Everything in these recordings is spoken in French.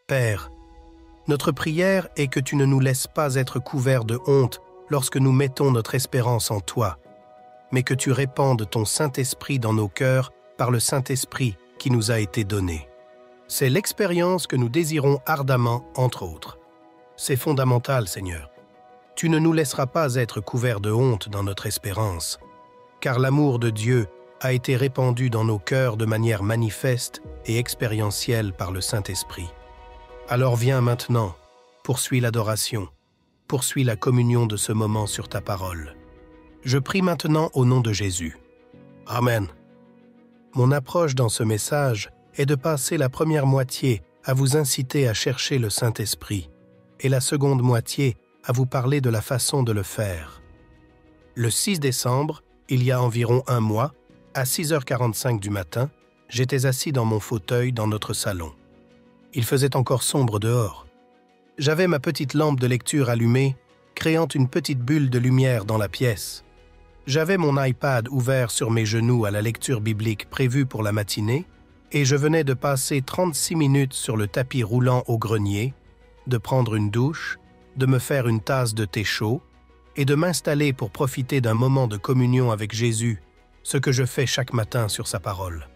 Père, notre prière est que tu ne nous laisses pas être couverts de honte lorsque nous mettons notre espérance en toi, mais que tu répandes ton Saint-Esprit dans nos cœurs par le Saint-Esprit qui nous a été donné. C'est l'expérience que nous désirons ardemment, entre autres. C'est fondamental, Seigneur. Tu ne nous laisseras pas être couverts de honte dans notre espérance, car l'amour de Dieu a été répandu dans nos cœurs de manière manifeste et expérientielle par le Saint-Esprit. Alors viens maintenant, poursuis l'adoration, poursuis la communion de ce moment sur ta parole. Je prie maintenant au nom de Jésus. Amen. Mon approche dans ce message est de passer la première moitié à vous inciter à chercher le Saint-Esprit et la seconde moitié à vous parler de la façon de le faire. Le 6 décembre, il y a environ un mois, à 6h45 du matin, j'étais assis dans mon fauteuil dans notre salon. Il faisait encore sombre dehors. J'avais ma petite lampe de lecture allumée, créant une petite bulle de lumière dans la pièce. J'avais mon iPad ouvert sur mes genoux à la lecture biblique prévue pour la matinée et je venais de passer 36 minutes sur le tapis roulant au grenier, de prendre une douche, de me faire une tasse de thé chaud et de m'installer pour profiter d'un moment de communion avec Jésus, ce que je fais chaque matin sur sa parole.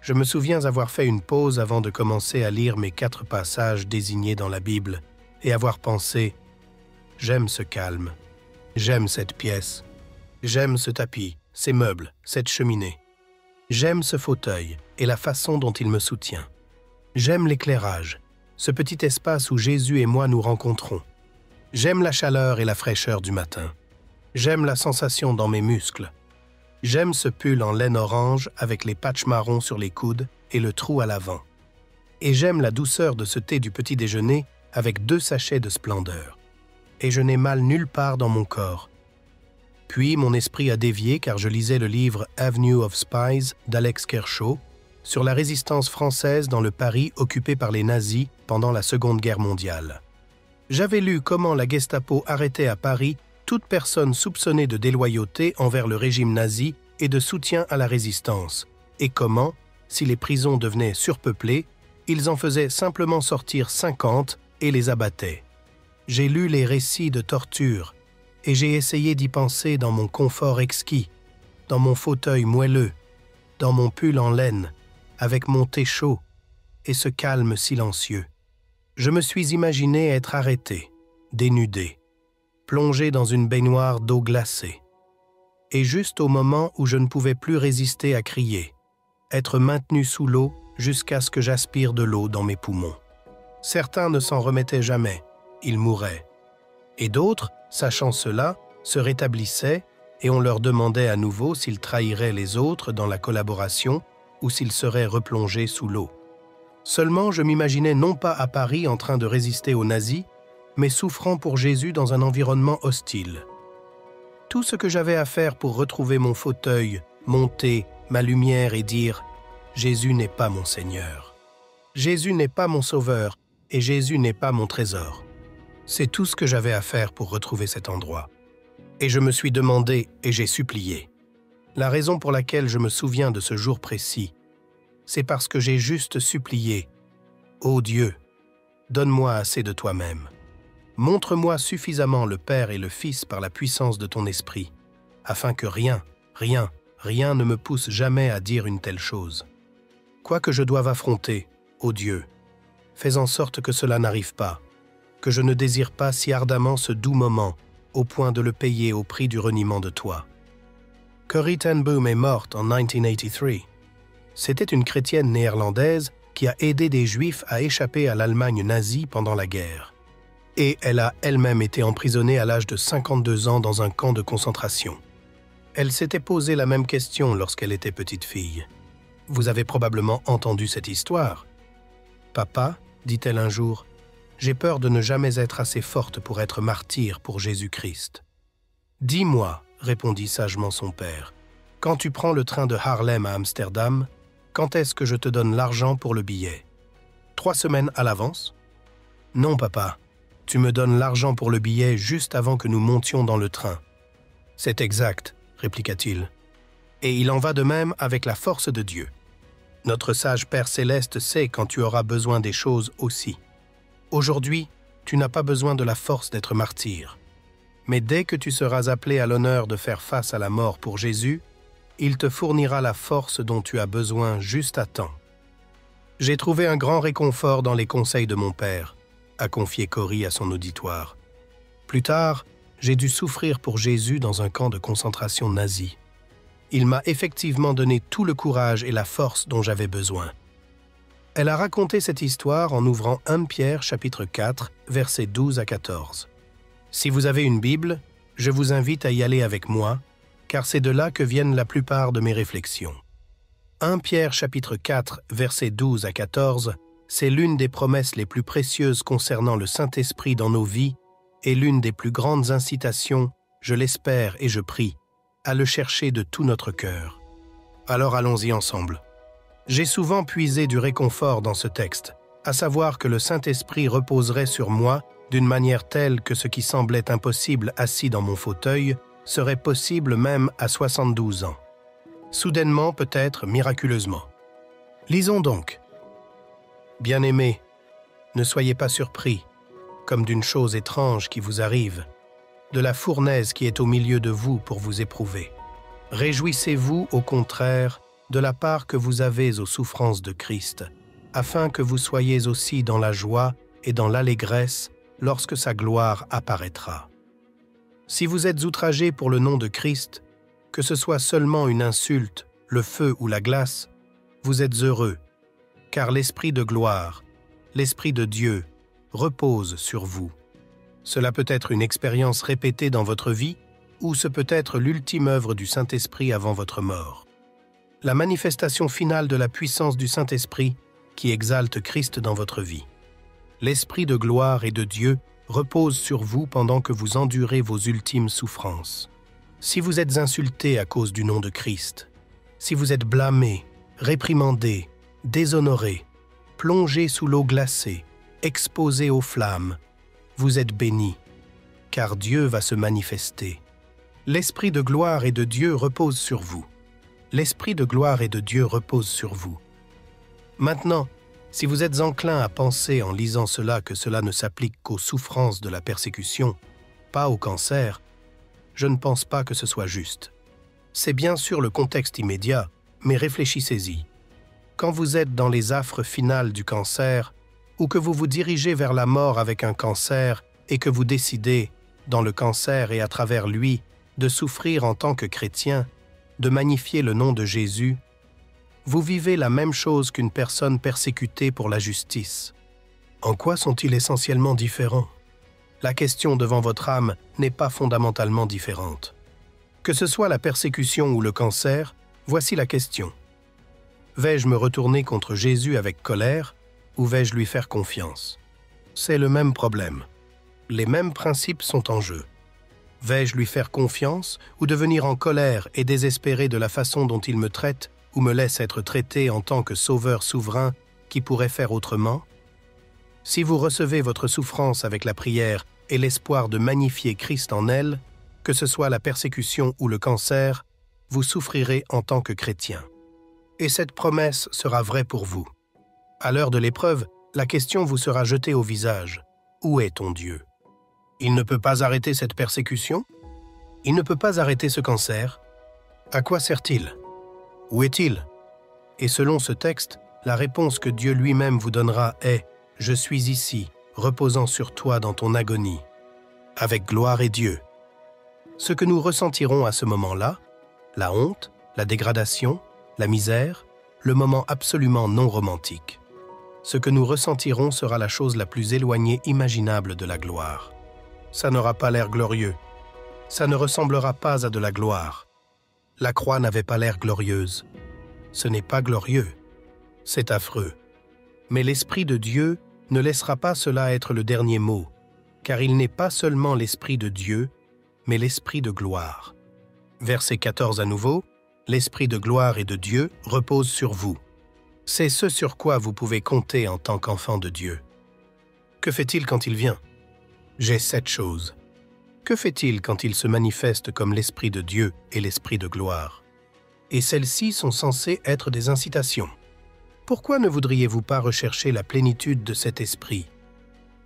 Je me souviens avoir fait une pause avant de commencer à lire mes 4 passages désignés dans la Bible et avoir pensé « J'aime ce calme, j'aime cette pièce, j'aime ce tapis, ces meubles, cette cheminée. J'aime ce fauteuil et la façon dont il me soutient. J'aime l'éclairage, ce petit espace où Jésus et moi nous rencontrons. J'aime la chaleur et la fraîcheur du matin. J'aime la sensation dans mes muscles. J'aime ce pull en laine orange avec les patchs marrons sur les coudes et le trou à l'avant. Et j'aime la douceur de ce thé du petit déjeuner avec 2 sachets de Splendeur. Et je n'ai mal nulle part dans mon corps. Puis mon esprit a dévié car je lisais le livre Avenue of Spies d'Alex Kershaw sur la résistance française dans le Paris occupé par les nazis pendant la Seconde Guerre mondiale. J'avais lu comment la Gestapo arrêtait à Paris toute personne soupçonnée de déloyauté envers le régime nazi et de soutien à la résistance, et comment, si les prisons devenaient surpeuplées, ils en faisaient simplement sortir 50 et les abattaient. J'ai lu les récits de torture, et j'ai essayé d'y penser dans mon confort exquis, dans mon fauteuil moelleux, dans mon pull en laine, avec mon thé chaud, et ce calme silencieux. Je me suis imaginé être arrêté, dénudé, plongé dans une baignoire d'eau glacée. Et juste au moment où je ne pouvais plus résister à crier, être maintenu sous l'eau jusqu'à ce que j'aspire de l'eau dans mes poumons. Certains ne s'en remettaient jamais, ils mouraient. Et d'autres, sachant cela, se rétablissaient et on leur demandait à nouveau s'ils trahiraient les autres dans la collaboration ou s'ils seraient replongés sous l'eau. Seulement, je m'imaginais non pas à Paris en train de résister aux nazis, mais souffrant pour Jésus dans un environnement hostile. Tout ce que j'avais à faire pour retrouver mon fauteuil, mon thé, ma lumière et dire « Jésus n'est pas mon Seigneur. Jésus n'est pas mon Sauveur et Jésus n'est pas mon trésor. » C'est tout ce que j'avais à faire pour retrouver cet endroit. Et je me suis demandé et j'ai supplié. La raison pour laquelle je me souviens de ce jour précis, c'est parce que j'ai juste supplié « Ô Dieu, donne-moi assez de toi-même. Montre-moi suffisamment le Père et le Fils par la puissance de ton esprit, afin que rien ne me pousse jamais à dire une telle chose. Quoi que je doive affronter, ô Dieu, fais en sorte que cela n'arrive pas, que je ne désire pas si ardemment ce doux moment, au point de le payer au prix du reniement de toi. » Corrie ten Boom est morte en 1983. C'était une chrétienne néerlandaise qui a aidé des Juifs à échapper à l'Allemagne nazie pendant la guerre. Et elle a elle-même été emprisonnée à l'âge de 52 ans dans un camp de concentration. Elle s'était posé la même question lorsqu'elle était petite fille. Vous avez probablement entendu cette histoire. « Papa, dit-elle un jour, j'ai peur de ne jamais être assez forte pour être martyre pour Jésus-Christ. »« Dis-moi, répondit sagement son père, quand tu prends le train de Haarlem à Amsterdam, quand est-ce que je te donne l'argent pour le billet? 3 semaines à l'avance? »« Non, papa. Tu me donnes l'argent pour le billet juste avant que nous montions dans le train. »« C'est exact, répliqua-t-il. Et il en va de même avec la force de Dieu. Notre sage Père Céleste sait quand tu auras besoin des choses aussi. Aujourd'hui, tu n'as pas besoin de la force d'être martyr. Mais dès que tu seras appelé à l'honneur de faire face à la mort pour Jésus, il te fournira la force dont tu as besoin juste à temps. J'ai trouvé un grand réconfort dans les conseils de mon père, a confié Cory à son auditoire. Plus tard, j'ai dû souffrir pour Jésus dans un camp de concentration nazi. Il m'a effectivement donné tout le courage et la force dont j'avais besoin. Elle a raconté cette histoire en ouvrant 1 Pierre chapitre 4, versets 12 à 14. Si vous avez une Bible, je vous invite à y aller avec moi, car c'est de là que viennent la plupart de mes réflexions. 1 Pierre chapitre 4, versets 12 à 14, c'est l'une des promesses les plus précieuses concernant le Saint-Esprit dans nos vies et l'une des plus grandes incitations, je l'espère et je prie, à le chercher de tout notre cœur. Alors allons-y ensemble. J'ai souvent puisé du réconfort dans ce texte, à savoir que le Saint-Esprit reposerait sur moi d'une manière telle que ce qui semblait impossible assis dans mon fauteuil serait possible même à 72 ans. Soudainement, peut-être miraculeusement. Lisons donc. Bien-aimés, ne soyez pas surpris, comme d'une chose étrange qui vous arrive, de la fournaise qui est au milieu de vous pour vous éprouver. Réjouissez-vous, au contraire, de la part que vous avez aux souffrances de Christ, afin que vous soyez aussi dans la joie et dans l'allégresse lorsque sa gloire apparaîtra. Si vous êtes outragés pour le nom de Christ, que ce soit seulement une insulte, le feu ou la glace, vous êtes heureux, car l'Esprit de gloire, l'Esprit de Dieu, repose sur vous. Cela peut être une expérience répétée dans votre vie, ou ce peut être l'ultime œuvre du Saint-Esprit avant votre mort. La manifestation finale de la puissance du Saint-Esprit qui exalte Christ dans votre vie. L'Esprit de gloire et de Dieu repose sur vous pendant que vous endurez vos ultimes souffrances. Si vous êtes insulté à cause du nom de Christ, si vous êtes blâmé, réprimandé, déshonoré, plongé sous l'eau glacée, exposé aux flammes, vous êtes bénis, car Dieu va se manifester. L'Esprit de gloire et de Dieu repose sur vous. L'Esprit de gloire et de Dieu repose sur vous. Maintenant, si vous êtes enclin à penser en lisant cela que cela ne s'applique qu'aux souffrances de la persécution, pas au cancer, je ne pense pas que ce soit juste. C'est bien sûr le contexte immédiat, mais réfléchissez-y. Quand vous êtes dans les affres finales du cancer, ou que vous vous dirigez vers la mort avec un cancer et que vous décidez, dans le cancer et à travers lui, de souffrir en tant que chrétien, de magnifier le nom de Jésus, vous vivez la même chose qu'une personne persécutée pour la justice. En quoi sont-ils essentiellement différents? La question devant votre âme n'est pas fondamentalement différente. Que ce soit la persécution ou le cancer, voici la question. Vais-je me retourner contre Jésus avec colère ou vais-je lui faire confiance? C'est le même problème. Les mêmes principes sont en jeu. Vais-je lui faire confiance ou devenir en colère et désespéré de la façon dont il me traite ou me laisse être traité en tant que sauveur souverain qui pourrait faire autrement? Si vous recevez votre souffrance avec la prière et l'espoir de magnifier Christ en elle, que ce soit la persécution ou le cancer, vous souffrirez en tant que chrétien. Et cette promesse sera vraie pour vous. À l'heure de l'épreuve, la question vous sera jetée au visage. Où est ton Dieu? Il ne peut pas arrêter cette persécution? Il ne peut pas arrêter ce cancer? À quoi sert-il? Où est-il? Et selon ce texte, la réponse que Dieu lui-même vous donnera est « Je suis ici, reposant sur toi dans ton agonie, avec gloire et Dieu ». Ce que nous ressentirons à ce moment-là, la honte, la dégradation, la misère, le moment absolument non romantique. Ce que nous ressentirons sera la chose la plus éloignée imaginable de la gloire. Ça n'aura pas l'air glorieux. Ça ne ressemblera pas à de la gloire. La croix n'avait pas l'air glorieuse. Ce n'est pas glorieux. C'est affreux. Mais l'Esprit de Dieu ne laissera pas cela être le dernier mot, car il n'est pas seulement l'Esprit de Dieu, mais l'Esprit de gloire. Verset 14 à nouveau, l'Esprit de gloire et de Dieu repose sur vous. C'est ce sur quoi vous pouvez compter en tant qu'enfant de Dieu. Que fait-il quand il vient? J'ai 7 choses. Que fait-il quand il se manifeste comme l'Esprit de Dieu et l'Esprit de gloire? Et celles-ci sont censées être des incitations. Pourquoi ne voudriez-vous pas rechercher la plénitude de cet Esprit?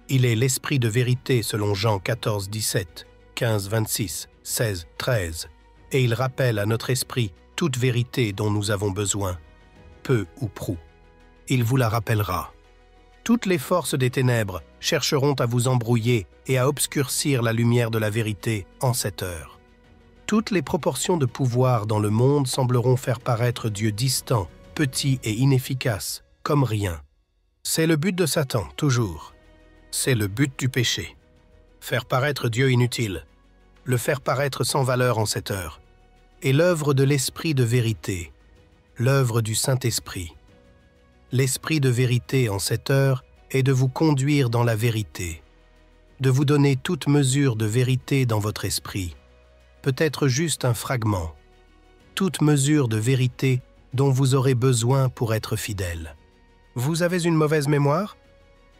Il est l'Esprit de vérité selon Jean 14, 17, 15, 26, 16, 13, et il rappelle à notre esprit toute vérité dont nous avons besoin, peu ou prou. Il vous la rappellera. Toutes les forces des ténèbres chercheront à vous embrouiller et à obscurcir la lumière de la vérité en cette heure. Toutes les proportions de pouvoir dans le monde sembleront faire paraître Dieu distant, petit et inefficace, comme rien. C'est le but de Satan, toujours. C'est le but du péché. Faire paraître Dieu inutile, le faire paraître sans valeur en cette heure, et l'œuvre de l'Esprit de vérité, l'œuvre du Saint-Esprit. L'Esprit de vérité en cette heure est de vous conduire dans la vérité, de vous donner toute mesure de vérité dans votre esprit, peut-être juste un fragment, toute mesure de vérité dont vous aurez besoin pour être fidèle. Vous avez une mauvaise mémoire?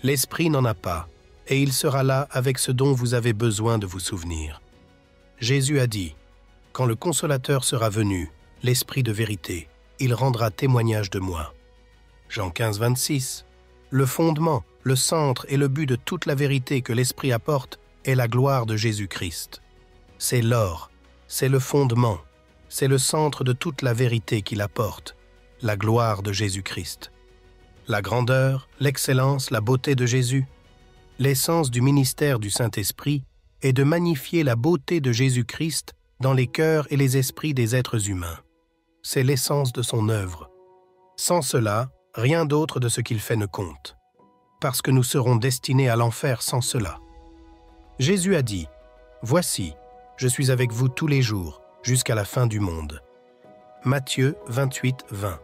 L'Esprit n'en a pas, et il sera là avec ce dont vous avez besoin de vous souvenir. Jésus a dit, « Quand le Consolateur sera venu, l'Esprit de vérité, il rendra témoignage de moi. » Jean 15, 26. Le fondement, le centre et le but de toute la vérité que l'Esprit apporte est la gloire de Jésus-Christ. C'est l'or, c'est le fondement, c'est le centre de toute la vérité qu'il apporte, la gloire de Jésus-Christ. La grandeur, l'excellence, la beauté de Jésus. L'essence du ministère du Saint-Esprit est de magnifier la beauté de Jésus-Christ dans les cœurs et les esprits des êtres humains. C'est l'essence de son œuvre. Sans cela, rien d'autre de ce qu'il fait ne compte, parce que nous serons destinés à l'enfer sans cela. Jésus a dit, « Voici, je suis avec vous tous les jours, jusqu'à la fin du monde. » Matthieu 28, 20.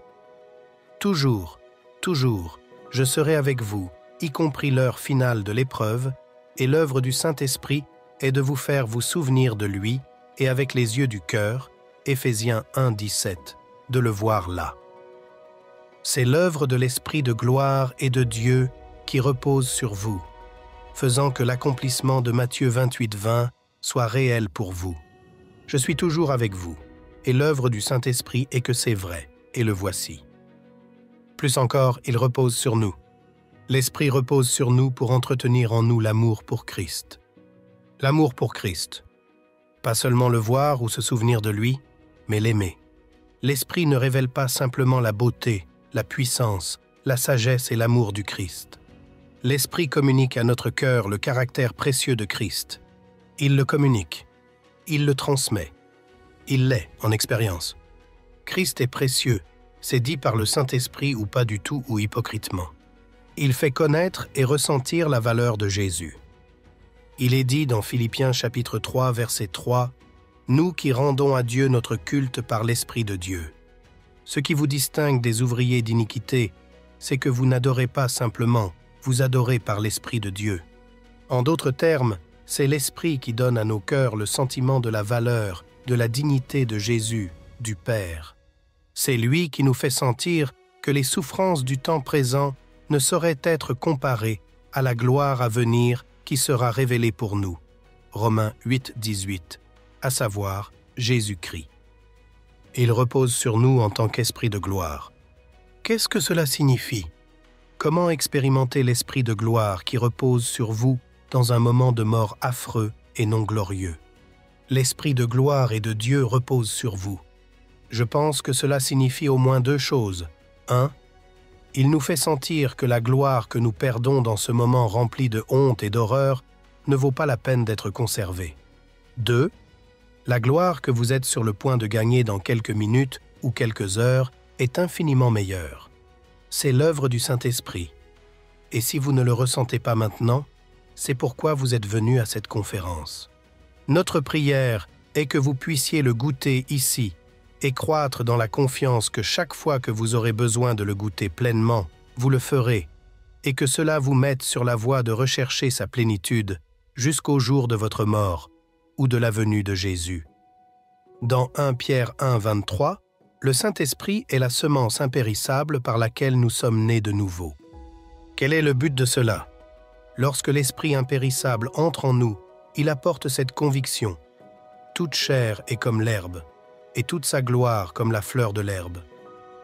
Toujours, toujours, je serai avec vous, y compris l'heure finale de l'épreuve, et l'œuvre du Saint-Esprit est de vous faire vous souvenir de lui, et avec les yeux du cœur, Éphésiens 1, 17, de le voir là. C'est l'œuvre de l'Esprit de gloire et de Dieu qui repose sur vous, faisant que l'accomplissement de Matthieu 28, 20 soit réel pour vous. Je suis toujours avec vous, et l'œuvre du Saint-Esprit est que c'est vrai, et le voici. Plus encore, il repose sur nous. L'Esprit repose sur nous pour entretenir en nous l'amour pour Christ. L'amour pour Christ. Pas seulement le voir ou se souvenir de lui, mais l'aimer. L'Esprit ne révèle pas simplement la beauté, la puissance, la sagesse et l'amour du Christ. L'Esprit communique à notre cœur le caractère précieux de Christ. Il le communique, il le transmet, il l'est en expérience. Christ est précieux, c'est dit par le Saint-Esprit ou pas du tout ou hypocritement. Il fait connaître et ressentir la valeur de Jésus. Il est dit dans Philippiens chapitre 3, verset 3, « Nous qui rendons à Dieu notre culte par l'Esprit de Dieu. » Ce qui vous distingue des ouvriers d'iniquité, c'est que vous n'adorez pas simplement, vous adorez par l'Esprit de Dieu. En d'autres termes, c'est l'Esprit qui donne à nos cœurs le sentiment de la valeur, de la dignité de Jésus, du Père. C'est lui qui nous fait sentir que les souffrances du temps présent ne sauraient être comparées à la gloire à venir qui sera révélée pour nous. Romains 8, 18, à savoir Jésus-Christ. Il repose sur nous en tant qu'esprit de gloire. Qu'est-ce que cela signifie? Comment expérimenter l'esprit de gloire qui repose sur vous dans un moment de mort affreux et non glorieux? L'esprit de gloire et de Dieu repose sur vous. Je pense que cela signifie au moins deux choses. 1. Il nous fait sentir que la gloire que nous perdons dans ce moment rempli de honte et d'horreur ne vaut pas la peine d'être conservée. 2. La gloire que vous êtes sur le point de gagner dans quelques minutes ou quelques heures est infiniment meilleure. C'est l'œuvre du Saint-Esprit. Et si vous ne le ressentez pas maintenant, c'est pourquoi vous êtes venu à cette conférence. Notre prière est que vous puissiez le goûter ici et croître dans la confiance que chaque fois que vous aurez besoin de le goûter pleinement, vous le ferez, et que cela vous mette sur la voie de rechercher sa plénitude jusqu'au jour de votre mort ou de la venue de Jésus. Dans 1 Pierre 1, 23, le Saint-Esprit est la semence impérissable par laquelle nous sommes nés de nouveau. Quel est le but de cela? Lorsque l'Esprit impérissable entre en nous, il apporte cette conviction. Toute chair est comme l'herbe, et toute sa gloire comme la fleur de l'herbe.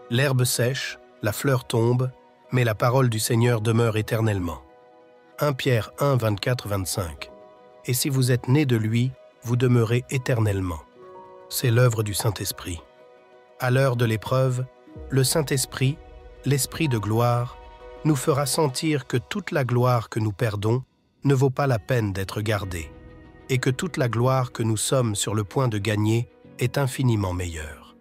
L'herbe sèche, la fleur tombe, mais la parole du Seigneur demeure éternellement. 1 Pierre 1, 24-25. Et si vous êtes nés de lui, vous demeurez éternellement. C'est l'œuvre du Saint-Esprit. À l'heure de l'épreuve, le Saint-Esprit, l'Esprit de gloire, nous fera sentir que toute la gloire que nous perdons ne vaut pas la peine d'être gardée, et que toute la gloire que nous sommes sur le point de gagner est infiniment meilleure.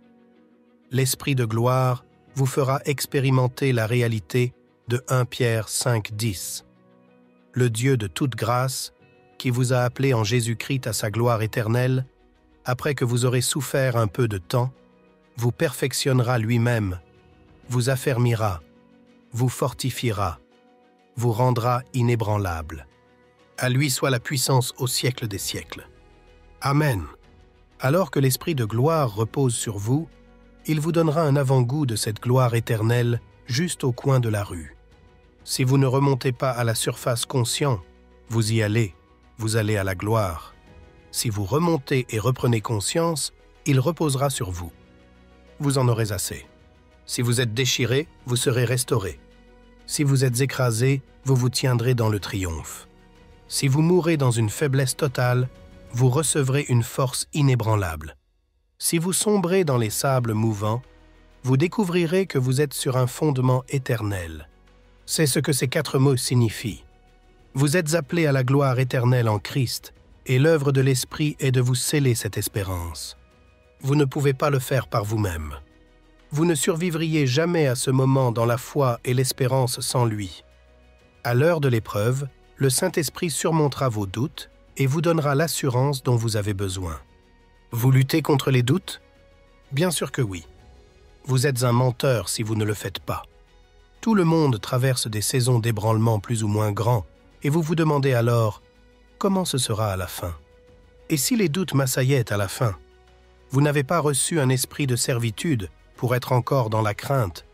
L'Esprit de gloire vous fera expérimenter la réalité de 1 Pierre 5, 10. Le Dieu de toute grâce, qui vous a appelé en Jésus-Christ à sa gloire éternelle, après que vous aurez souffert un peu de temps, vous perfectionnera lui-même, vous affermira, vous fortifiera, vous rendra inébranlable. À lui soit la puissance au siècle des siècles. Amen. Alors que l'Esprit de gloire repose sur vous, il vous donnera un avant-goût de cette gloire éternelle juste au coin de la rue. Si vous ne remontez pas à la surface conscient, vous y allez, vous allez à la gloire. Si vous remontez et reprenez conscience, il reposera sur vous. Vous en aurez assez. Si vous êtes déchiré, vous serez restauré. Si vous êtes écrasé, vous vous tiendrez dans le triomphe. Si vous mourrez dans une faiblesse totale, vous recevrez une force inébranlable. Si vous sombrez dans les sables mouvants, vous découvrirez que vous êtes sur un fondement éternel. C'est ce que ces 4 mots signifient. Vous êtes appelés à la gloire éternelle en Christ, et l'œuvre de l'Esprit est de vous sceller cette espérance. Vous ne pouvez pas le faire par vous-même. Vous ne survivriez jamais à ce moment dans la foi et l'espérance sans lui. À l'heure de l'épreuve, le Saint-Esprit surmontera vos doutes et vous donnera l'assurance dont vous avez besoin. Vous luttez contre les doutes? Bien sûr que oui. Vous êtes un menteur si vous ne le faites pas. Tout le monde traverse des saisons d'ébranlement plus ou moins grands, et vous vous demandez alors, comment ce sera à la fin? Et si les doutes m'assaillaient à la fin? Vous n'avez pas reçu un esprit de servitude pour être encore dans la crainte,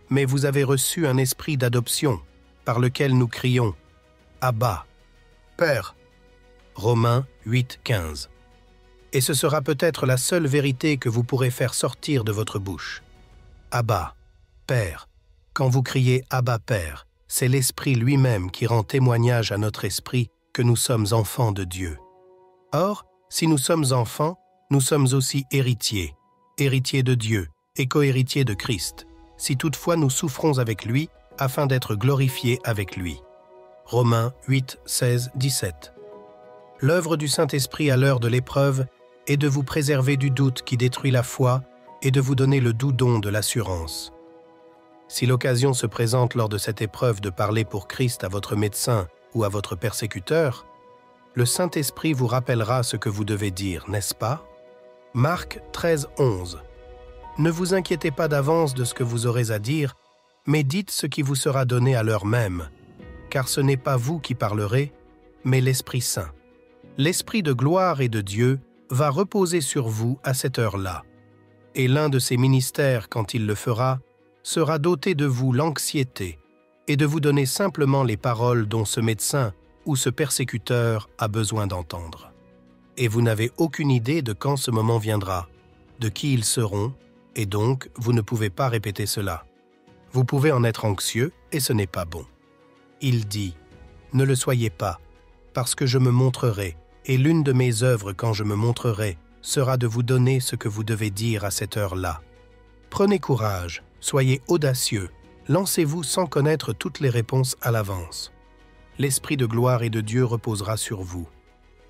mais vous avez reçu un esprit d'adoption, par lequel nous crions « Abba, Père ». Romains 8, 15. Et ce sera peut-être la seule vérité que vous pourrez faire sortir de votre bouche. Abba, Père. Quand vous criez « Abba, Père », c'est l'Esprit lui-même qui rend témoignage à notre esprit que nous sommes enfants de Dieu. Or, si nous sommes enfants, nous sommes aussi héritiers, héritiers de Dieu et cohéritiers de Christ, si toutefois nous souffrons avec lui, afin d'être glorifiés avec lui. Romains 8, 16, 17. L'œuvre du Saint-Esprit à l'heure de l'épreuve est de vous préserver du doute qui détruit la foi et de vous donner le doux don de l'assurance. Si l'occasion se présente lors de cette épreuve de parler pour Christ à votre médecin ou à votre persécuteur, le Saint-Esprit vous rappellera ce que vous devez dire, n'est-ce pas? Marc 13, 11. Ne vous inquiétez pas d'avance de ce que vous aurez à dire, mais dites ce qui vous sera donné à l'heure même, car ce n'est pas vous qui parlerez, mais l'Esprit Saint. L'Esprit de gloire et de Dieu va reposer sur vous à cette heure-là, et l'un de ses ministères, quand il le fera, sera doté de vous l'anxiété et de vous donner simplement les paroles dont ce médecin ou ce persécuteur a besoin d'entendre. Et vous n'avez aucune idée de quand ce moment viendra, de qui ils seront, et donc vous ne pouvez pas répéter cela. Vous pouvez en être anxieux, et ce n'est pas bon. Il dit, « Ne le soyez pas, parce que je me montrerai, et l'une de mes œuvres quand je me montrerai sera de vous donner ce que vous devez dire à cette heure-là. Prenez courage, soyez audacieux, lancez-vous sans connaître toutes les réponses à l'avance. L'Esprit de gloire et de Dieu reposera sur vous.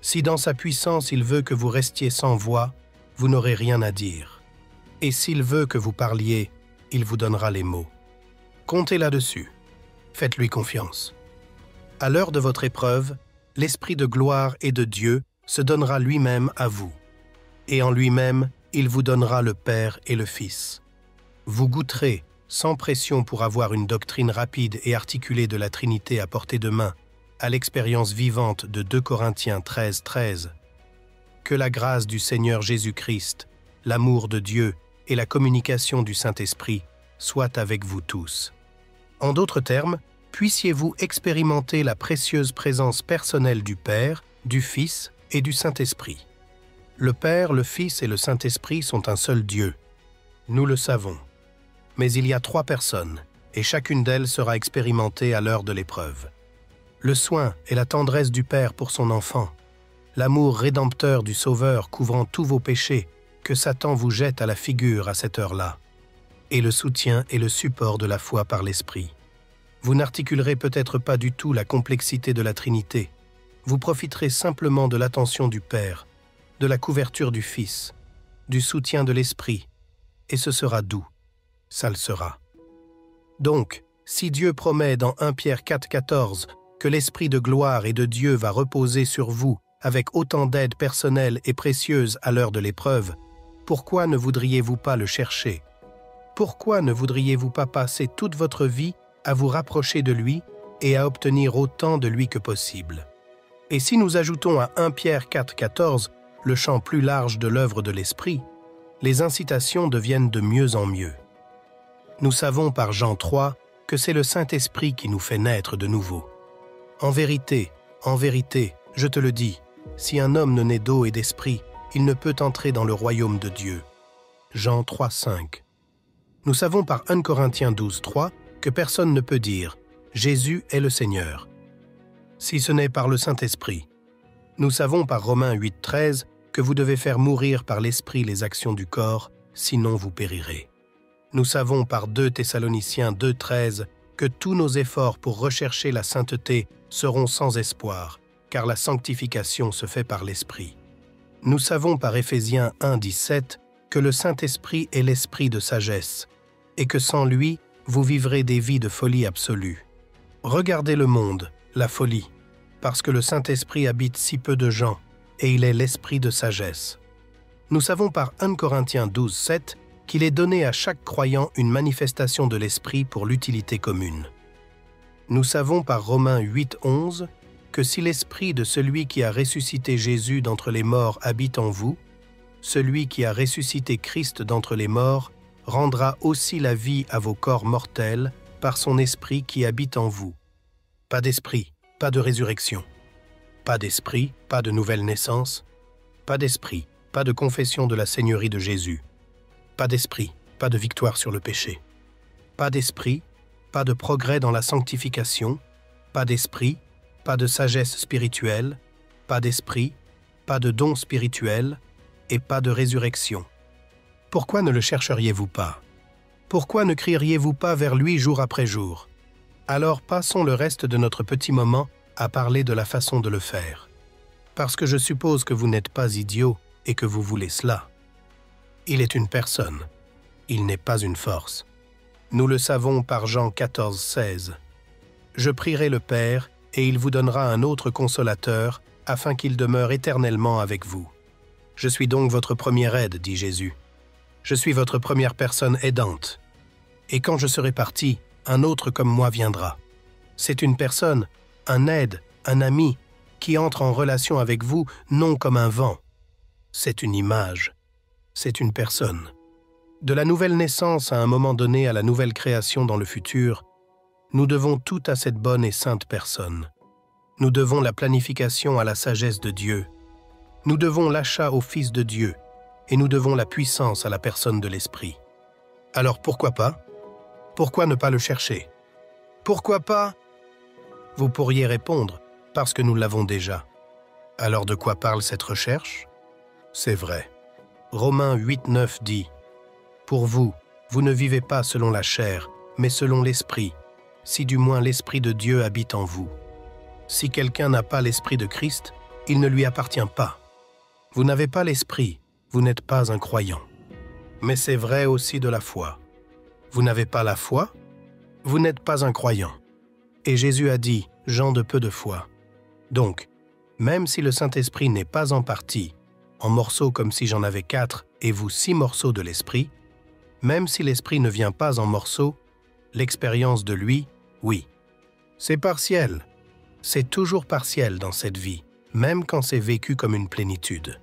Si dans sa puissance il veut que vous restiez sans voix, vous n'aurez rien à dire. Et s'il veut que vous parliez, il vous donnera les mots. Comptez là-dessus. Faites-lui confiance. À l'heure de votre épreuve, l'Esprit de gloire et de Dieu se donnera lui-même à vous. Et en lui-même, il vous donnera le Père et le Fils. Vous goûterez, sans pression pour avoir une doctrine rapide et articulée de la Trinité à portée de main, à l'expérience vivante de 2 Corinthiens 13, 13. Que la grâce du Seigneur Jésus-Christ, l'amour de Dieu et la communication du Saint-Esprit soient avec vous tous. En d'autres termes, puissiez-vous expérimenter la précieuse présence personnelle du Père, du Fils et du Saint-Esprit. Le Père, le Fils et le Saint-Esprit sont un seul Dieu. Nous le savons. Mais il y a 3 personnes, et chacune d'elles sera expérimentée à l'heure de l'épreuve. le soin et la tendresse du Père pour son enfant, l'amour rédempteur du Sauveur couvrant tous vos péchés que Satan vous jette à la figure à cette heure-là, et le soutien et le support de la foi par l'Esprit. Vous n'articulerez peut-être pas du tout la complexité de la Trinité. Vous profiterez simplement de l'attention du Père, de la couverture du Fils, du soutien de l'Esprit, et ce sera doux, ça le sera. Donc, si Dieu promet dans 1 Pierre 4,14 que l'Esprit de gloire et de Dieu va reposer sur vous avec autant d'aide personnelle et précieuse à l'heure de l'épreuve, pourquoi ne voudriez-vous pas le chercher? Pourquoi ne voudriez-vous pas passer toute votre vie à vous rapprocher de lui et à obtenir autant de lui que possible? Et si nous ajoutons à 1 Pierre 4,14 le champ plus large de l'œuvre de l'Esprit, les incitations deviennent de mieux en mieux. Nous savons par Jean 3 que c'est le Saint-Esprit qui nous fait naître de nouveau. En vérité, je te le dis, si un homme ne naît d'eau et d'esprit, il ne peut entrer dans le royaume de Dieu. Jean 3,5. Nous savons par 1 Corinthiens 12,3 que personne ne peut dire « Jésus est le Seigneur » si ce n'est par le Saint-Esprit. Nous savons par Romains 8,13 que vous devez faire mourir par l'Esprit les actions du corps, sinon vous périrez. Nous savons par 2 Thessaloniciens 2,13 que tous nos efforts pour rechercher la sainteté seront sans espoir, car la sanctification se fait par l'Esprit. Nous savons par Éphésiens 1,17 que le Saint-Esprit est l'esprit de sagesse, et que sans lui, vous vivrez des vies de folie absolue. Regardez le monde, la folie, parce que le Saint-Esprit habite si peu de gens, et il est l'esprit de sagesse. Nous savons par 1 Corinthiens 12,7 qu'il est donné à chaque croyant une manifestation de l'Esprit pour l'utilité commune. Nous savons par Romains 8,11 que si l'Esprit de celui qui a ressuscité Jésus d'entre les morts habite en vous, celui qui a ressuscité Christ d'entre les morts rendra aussi la vie à vos corps mortels par son Esprit qui habite en vous. Pas d'esprit, pas de résurrection. Pas d'esprit, pas de nouvelle naissance. Pas d'esprit, pas de confession de la Seigneurie de Jésus. Pas d'esprit, pas de victoire sur le péché. Pas d'esprit, pas de progrès dans la sanctification. Pas d'esprit, pas de sagesse spirituelle. Pas d'esprit, pas de dons spirituels et pas de résurrection. Pourquoi ne le chercheriez-vous pas? Pourquoi ne crieriez-vous pas vers lui jour après jour? Alors passons le reste de notre petit moment à parler de la façon de le faire. Parce que je suppose que vous n'êtes pas idiot et que vous voulez cela. Il est une personne. Il n'est pas une force. Nous le savons par Jean 14,16. Je prierai le Père et il vous donnera un autre consolateur afin qu'il demeure éternellement avec vous. Je suis donc votre première aide, dit Jésus. Je suis votre première personne aidante. Et quand je serai parti, un autre comme moi viendra. C'est une personne, un aide, un ami, qui entre en relation avec vous non comme un vent. C'est une image. C'est une personne. De la nouvelle naissance à un moment donné à la nouvelle création dans le futur, nous devons tout à cette bonne et sainte personne. Nous devons la planification à la sagesse de Dieu. Nous devons l'achat au Fils de Dieu. Et nous devons la puissance à la personne de l'Esprit. Alors pourquoi pas? Pourquoi ne pas le chercher? Pourquoi pas? Vous pourriez répondre, parce que nous l'avons déjà. Alors de quoi parle cette recherche? C'est vrai. Romains 8,9 dit « Pour vous, vous ne vivez pas selon la chair, mais selon l'Esprit, si du moins l'Esprit de Dieu habite en vous. Si quelqu'un n'a pas l'Esprit de Christ, il ne lui appartient pas. Vous n'avez pas l'Esprit, vous n'êtes pas un croyant. Mais c'est vrai aussi de la foi. Vous n'avez pas la foi, vous n'êtes pas un croyant. Et Jésus a dit, gens de peu de foi. Donc, même si le Saint-Esprit n'est pas en partie, en morceaux comme si j'en avais 4 et vous 6 morceaux de l'Esprit, même si l'Esprit ne vient pas en morceaux, l'expérience de lui, oui. C'est partiel. C'est toujours partiel dans cette vie, même quand c'est vécu comme une plénitude.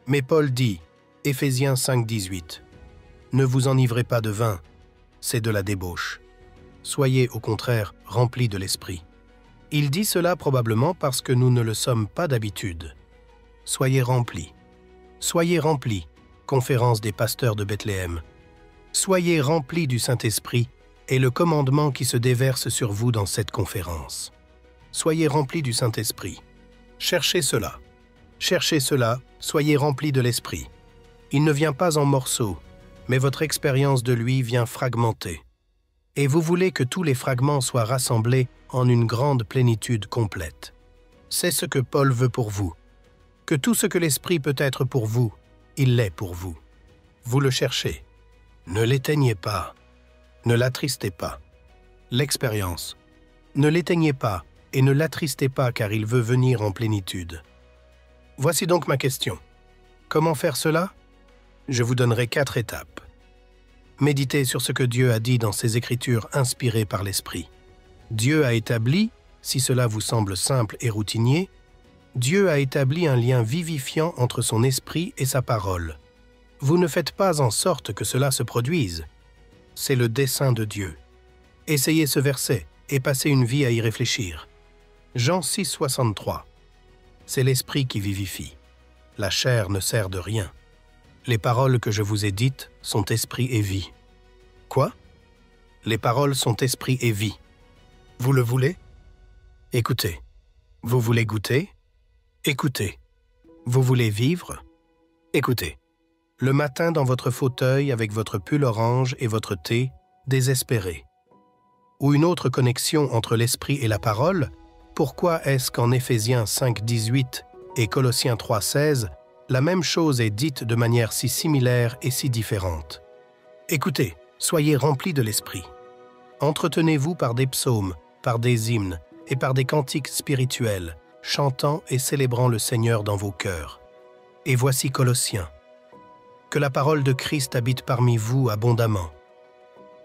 Mais Paul dit, Éphésiens 5,18, « Ne vous enivrez pas de vin, c'est de la débauche. Soyez au contraire remplis de l'Esprit. » Il dit cela probablement parce que nous ne le sommes pas d'habitude. Soyez remplis. Soyez remplis, conférence des pasteurs de Bethléem. Soyez remplis du Saint-Esprit et le commandement qui se déverse sur vous dans cette conférence. soyez remplis du Saint-Esprit. Cherchez cela. Cherchez cela, soyez remplis de l'Esprit. Il ne vient pas en morceaux, mais votre expérience de lui vient fragmentée. Et vous voulez que tous les fragments soient rassemblés en une grande plénitude complète. C'est ce que Paul veut pour vous. Que tout ce que l'Esprit peut être pour vous, il l'est pour vous. Vous le cherchez. Ne l'éteignez pas. Ne l'attristez pas. L'expérience. Ne l'éteignez pas et ne l'attristez pas car il veut venir en plénitude. Voici donc ma question. Comment faire cela? Je vous donnerai 4 étapes. Méditez sur ce que Dieu a dit dans ses Écritures inspirées par l'Esprit. Dieu a établi, si cela vous semble simple et routinier, Dieu a établi un lien vivifiant entre son Esprit et sa parole. Vous ne faites pas en sorte que cela se produise. C'est le dessein de Dieu. Essayez ce verset et passez une vie à y réfléchir. Jean 6, 63. C'est l'Esprit qui vivifie. La chair ne sert de rien. Les paroles que je vous ai dites sont esprit et vie. Quoi? Les paroles sont esprit et vie. Vous le voulez? Écoutez. Vous voulez goûter? Écoutez. Vous voulez vivre? Écoutez. Le matin dans votre fauteuil avec votre pull orange et votre thé, désespéré. Ou une autre connexion entre l'esprit et la parole, pourquoi est-ce qu'en Éphésiens 5, 18 et Colossiens 3, 16, la même chose est dite de manière si similaire et si différente? Écoutez, soyez remplis de l'esprit. Entretenez-vous par des psaumes, par des hymnes et par des cantiques spirituels, chantant et célébrant le Seigneur dans vos cœurs. Et voici Colossiens. Que la parole de Christ habite parmi vous abondamment.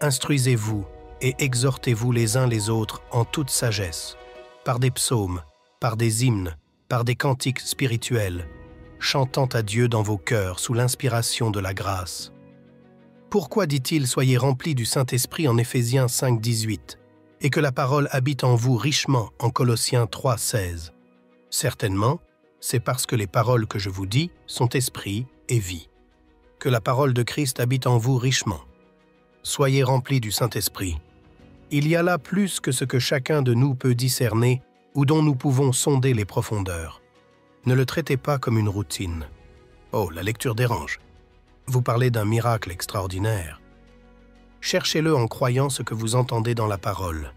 Instruisez-vous et exhortez-vous les uns les autres en toute sagesse, par des psaumes, par des hymnes, par des cantiques spirituels, chantant à Dieu dans vos cœurs sous l'inspiration de la grâce. Pourquoi dit-il « Soyez remplis du Saint-Esprit » en Éphésiens 5, 18 et que la parole habite en vous richement en Colossiens 3, 16? Certainement, c'est parce que les paroles que je vous dis sont esprit et vie. Que la parole de Christ habite en vous richement. Soyez remplis du Saint-Esprit. Il y a là plus que ce que chacun de nous peut discerner ou dont nous pouvons sonder les profondeurs. Ne le traitez pas comme une routine. Oh, la lecture dérange. Vous parlez d'un miracle extraordinaire. Cherchez-le en croyant ce que vous entendez dans la parole.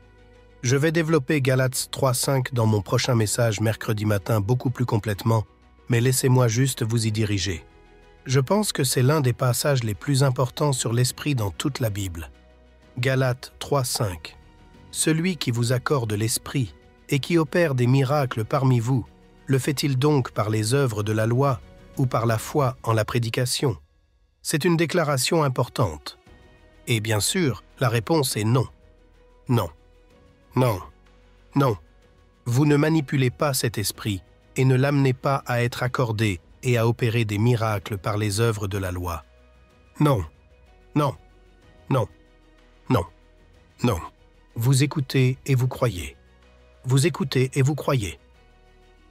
Je vais développer Galates 3.5 dans mon prochain message mercredi matin beaucoup plus complètement, mais laissez-moi juste vous y diriger. Je pense que c'est l'un des passages les plus importants sur l'esprit dans toute la Bible. Galates 3.5. Celui qui vous accorde l'esprit et qui opère des miracles parmi vous, le fait-il donc par les œuvres de la loi ou par la foi en la prédication? C'est une déclaration importante. Et bien sûr, la réponse est non. Non. Non. Non. Vous ne manipulez pas cet esprit et ne l'amenez pas à être accordé et à opérer des miracles par les œuvres de la loi. Non. Non. Non. Non. Non. Vous écoutez et vous croyez. Vous écoutez et vous croyez.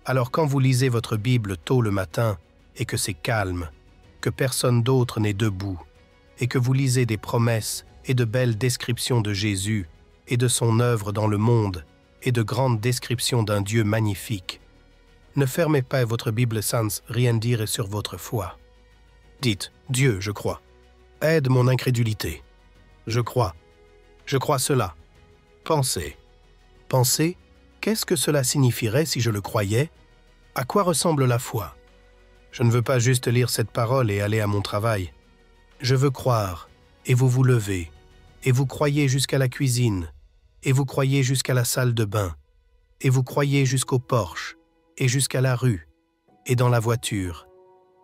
Alors quand vous lisez votre Bible tôt le matin et que c'est calme, que personne d'autre n'est debout, et que vous lisez des promesses et de belles descriptions de Jésus et de son œuvre dans le monde et de grandes descriptions d'un Dieu magnifique, ne fermez pas votre Bible sans rien dire sur votre foi. Dites, Dieu, je crois. Aide mon incrédulité. Je crois. Je crois cela. Pensez. Pensez, qu'est-ce que cela signifierait si je le croyais? À quoi ressemble la foi? Je ne veux pas juste lire cette parole et aller à mon travail. Je veux croire, et vous vous levez, et vous croyez jusqu'à la cuisine, et vous croyez jusqu'à la salle de bain, et vous croyez jusqu'au porche, et jusqu'à la rue, et dans la voiture,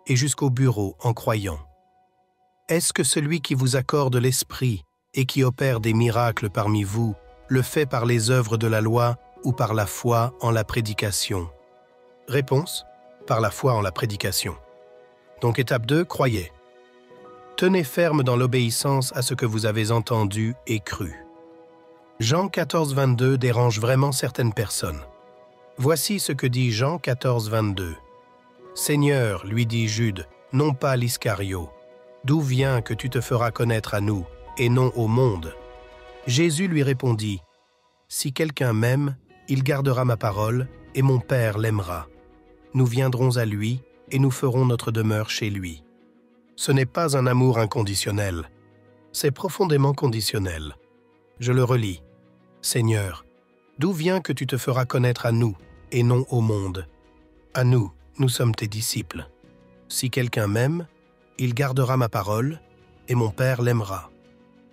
et jusqu'au bureau en croyant. Est-ce que celui qui vous accorde l'esprit et qui opère des miracles parmi vous le fait par les œuvres de la loi ou par la foi en la prédication? Réponse: par la foi en la prédication. Donc étape 2, croyez. Tenez ferme dans l'obéissance à ce que vous avez entendu et cru. Jean 14, 22 dérange vraiment certaines personnes. Voici ce que dit Jean 14, 22. « Seigneur, lui dit Jude, non pas l'Iscario, d'où vient que tu te feras connaître à nous, et non au monde ?» Jésus lui répondit, « Si quelqu'un m'aime, il gardera ma parole, et mon Père l'aimera. Nous viendrons à lui, et nous ferons notre demeure chez lui. Ce n'est pas un amour inconditionnel, c'est profondément conditionnel. Je le relis. Seigneur, d'où vient que tu te feras connaître à nous, et non au monde? À nous, nous sommes tes disciples. Si quelqu'un m'aime, il gardera ma parole, et mon Père l'aimera.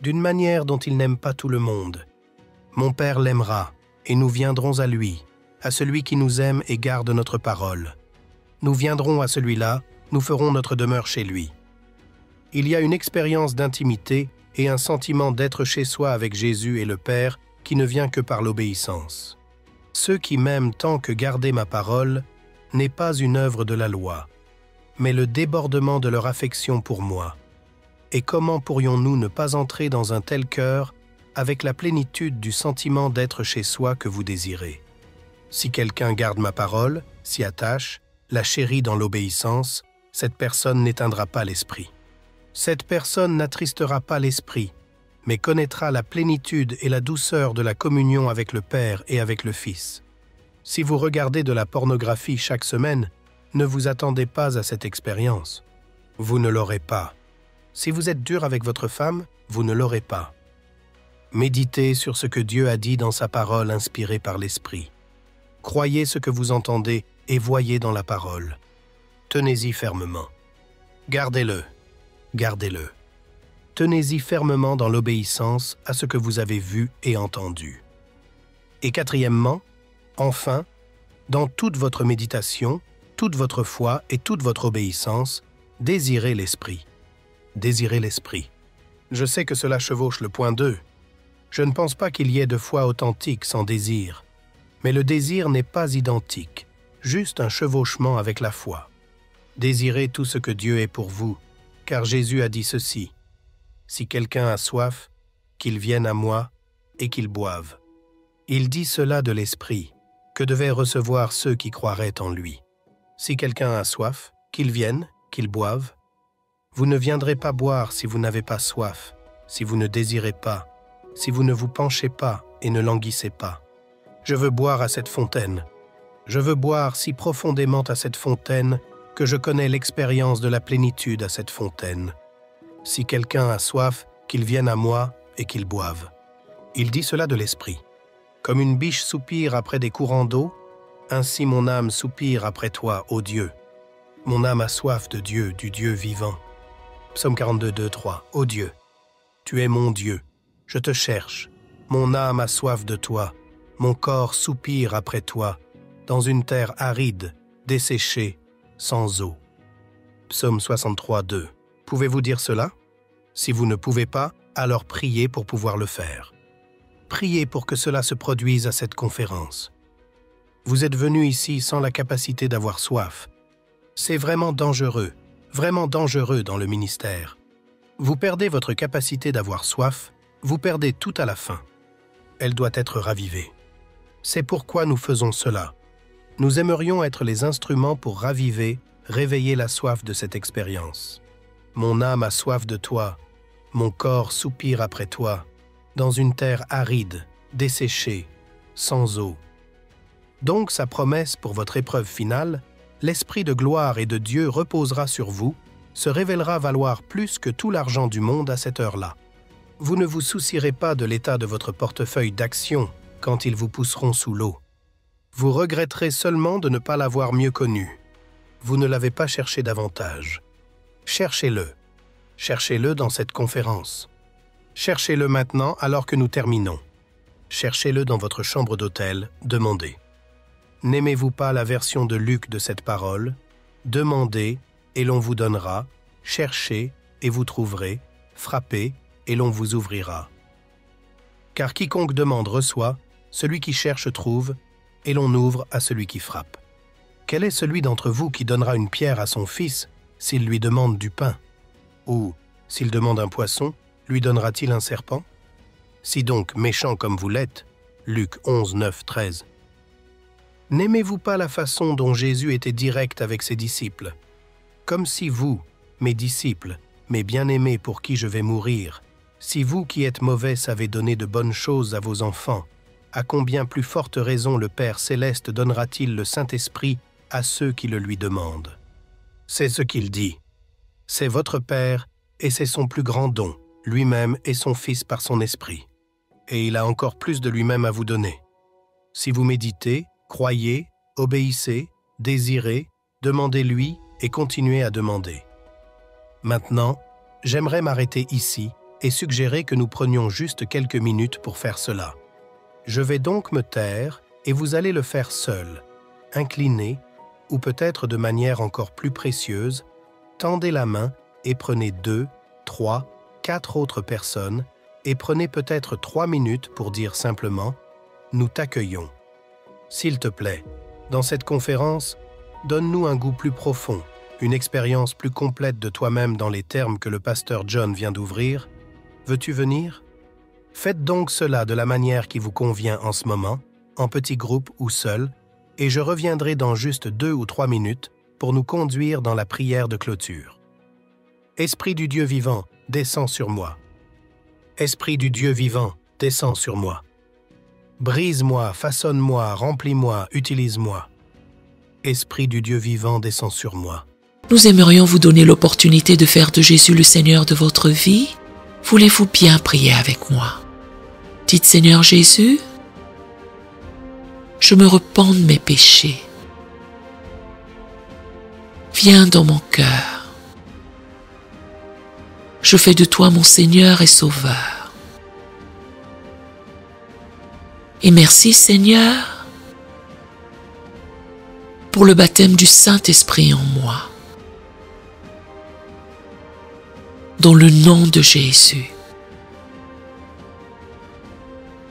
D'une manière dont il n'aime pas tout le monde. Mon Père l'aimera, et nous viendrons à lui, à celui qui nous aime et garde notre parole. Nous viendrons à celui-là, nous ferons notre demeure chez lui. Il y a une expérience d'intimité et un sentiment d'être chez soi avec Jésus et le Père qui ne vient que par l'obéissance. Ceux qui m'aiment tant que garder ma parole n'est pas une œuvre de la loi, mais le débordement de leur affection pour moi. Et comment pourrions-nous ne pas entrer dans un tel cœur avec la plénitude du sentiment d'être chez soi que vous désirez? Si quelqu'un garde ma parole, s'y attache, la chérit dans l'obéissance, cette personne n'éteindra pas l'esprit. Cette personne n'attristera pas l'esprit, mais connaîtra la plénitude et la douceur de la communion avec le Père et avec le Fils. Si vous regardez de la pornographie chaque semaine, ne vous attendez pas à cette expérience. Vous ne l'aurez pas. Si vous êtes dur avec votre femme, vous ne l'aurez pas. Méditez sur ce que Dieu a dit dans sa parole inspirée par l'Esprit. Croyez ce que vous entendez et voyez dans la parole. Tenez-y fermement. Gardez-le. Gardez-le. Tenez-y fermement dans l'obéissance à ce que vous avez vu et entendu. Et quatrièmement, enfin, dans toute votre méditation, toute votre foi et toute votre obéissance, désirez l'Esprit. Désirez l'Esprit. Je sais que cela chevauche le point 2. Je ne pense pas qu'il y ait de foi authentique sans désir. Mais le désir n'est pas identique, juste un chevauchement avec la foi. Désirez tout ce que Dieu est pour vous, car Jésus a dit ceci. Si quelqu'un a soif, qu'il vienne à moi et qu'il boive. Il dit cela de l'Esprit, que devaient recevoir ceux qui croiraient en lui. Si quelqu'un a soif, qu'il vienne, qu'il boive. Vous ne viendrez pas boire si vous n'avez pas soif, si vous ne désirez pas, si vous ne vous penchez pas et ne languissez pas. Je veux boire à cette fontaine. Je veux boire si profondément à cette fontaine que je connais l'expérience de la plénitude à cette fontaine. Si quelqu'un a soif, qu'il vienne à moi et qu'il boive. Il dit cela de l'Esprit. Comme une biche soupire après des courants d'eau, ainsi mon âme soupire après toi, ô Dieu. Mon âme a soif de Dieu, du Dieu vivant. Psaume 42, 2, 3. Ô Dieu, tu es mon Dieu, je te cherche. Mon âme a soif de toi, mon corps soupire après toi, dans une terre aride, desséchée, sans eau. Psaume 63, 2. Pouvez-vous dire cela? Si vous ne pouvez pas, alors priez pour pouvoir le faire. Priez pour que cela se produise à cette conférence. Vous êtes venu ici sans la capacité d'avoir soif. C'est vraiment dangereux dans le ministère. Vous perdez votre capacité d'avoir soif, vous perdez tout à la fin. Elle doit être ravivée. C'est pourquoi nous faisons cela. Nous aimerions être les instruments pour raviver, réveiller la soif de cette expérience. Mon âme a soif de toi, mon corps soupire après toi, dans une terre aride, desséchée, sans eau. Donc sa promesse pour votre épreuve finale, l'Esprit de gloire et de Dieu reposera sur vous, se révélera valoir plus que tout l'argent du monde à cette heure-là. Vous ne vous soucierez pas de l'état de votre portefeuille d'actions quand ils vous pousseront sous l'eau. Vous regretterez seulement de ne pas l'avoir mieux connu. Vous ne l'avez pas cherché davantage. Cherchez-le. Cherchez-le dans cette conférence. Cherchez-le maintenant alors que nous terminons. Cherchez-le dans votre chambre d'hôtel, demandez. N'aimez-vous pas la version de Luc de cette parole? Demandez et l'on vous donnera, cherchez et vous trouverez, frappez et l'on vous ouvrira. Car quiconque demande reçoit, celui qui cherche trouve, et l'on ouvre à celui qui frappe. Quel est celui d'entre vous qui donnera une pierre à son fils s'il lui demande du pain? Ou, s'il demande un poisson, lui donnera-t-il un serpent? Si donc, méchant comme vous l'êtes, Luc 11, 9, 13. N'aimez-vous pas la façon dont Jésus était direct avec ses disciples? Comme si vous, mes disciples, mes bien-aimés pour qui je vais mourir, si vous qui êtes mauvais savez donner de bonnes choses à vos enfants, à combien plus forte raison le Père céleste donnera-t-il le Saint-Esprit à ceux qui le lui demandent. C'est ce qu'il dit. C'est votre Père, et c'est son plus grand don, lui-même et son Fils par son Esprit. Et il a encore plus de lui-même à vous donner. Si vous méditez, croyez, obéissez, désirez, demandez-lui et continuez à demander. Maintenant, j'aimerais m'arrêter ici et suggérer que nous prenions juste quelques minutes pour faire cela. Je vais donc me taire et vous allez le faire seul, incliné, ou peut-être de manière encore plus précieuse, tendez la main et prenez 2, 3, 4 autres personnes et prenez peut-être 3 minutes pour dire simplement « Nous t'accueillons ». S'il te plaît, dans cette conférence, donne-nous un goût plus profond, une expérience plus complète de toi-même dans les termes que le pasteur John vient d'ouvrir. Veux-tu venir? Faites donc cela de la manière qui vous convient en ce moment, en petit groupe ou seul, et je reviendrai dans juste 2 ou 3 minutes pour nous conduire dans la prière de clôture. Esprit du Dieu vivant, descends sur moi. Esprit du Dieu vivant, descends sur moi. Brise-moi, façonne-moi, remplis-moi, utilise-moi. Esprit du Dieu vivant, descends sur moi. Nous aimerions vous donner l'opportunité de faire de Jésus le Seigneur de votre vie. Voulez-vous bien prier avec moi? Dites Seigneur Jésus, je me repens de mes péchés. Viens dans mon cœur. Je fais de toi mon Seigneur et Sauveur. Et merci Seigneur pour le baptême du Saint-Esprit en moi. Dans le nom de Jésus.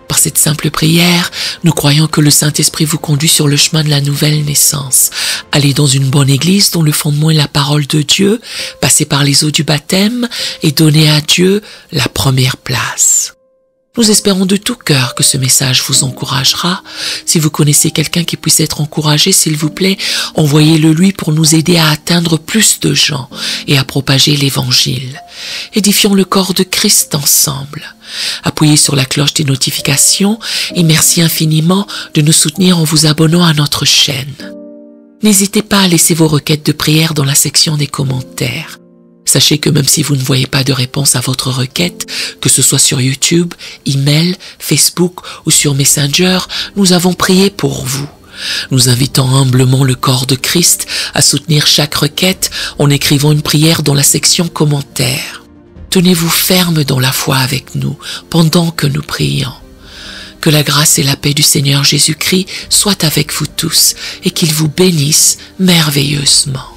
Par cette simple prière, nous croyons que le Saint-Esprit vous conduit sur le chemin de la nouvelle naissance. Allez dans une bonne église dont le fondement est la parole de Dieu, passez par les eaux du baptême et donnez à Dieu la première place. Nous espérons de tout cœur que ce message vous encouragera. Si vous connaissez quelqu'un qui puisse être encouragé, s'il vous plaît, envoyez-le lui pour nous aider à atteindre plus de gens et à propager l'Évangile. Édifions le corps de Christ ensemble. Appuyez sur la cloche des notifications et merci infiniment de nous soutenir en vous abonnant à notre chaîne. N'hésitez pas à laisser vos requêtes de prière dans la section des commentaires. Sachez que même si vous ne voyez pas de réponse à votre requête, que ce soit sur YouTube, email, Facebook ou sur Messenger, nous avons prié pour vous. Nous invitons humblement le corps de Christ à soutenir chaque requête en écrivant une prière dans la section commentaires. Tenez-vous ferme dans la foi avec nous pendant que nous prions. Que la grâce et la paix du Seigneur Jésus-Christ soient avec vous tous et qu'il vous bénisse merveilleusement.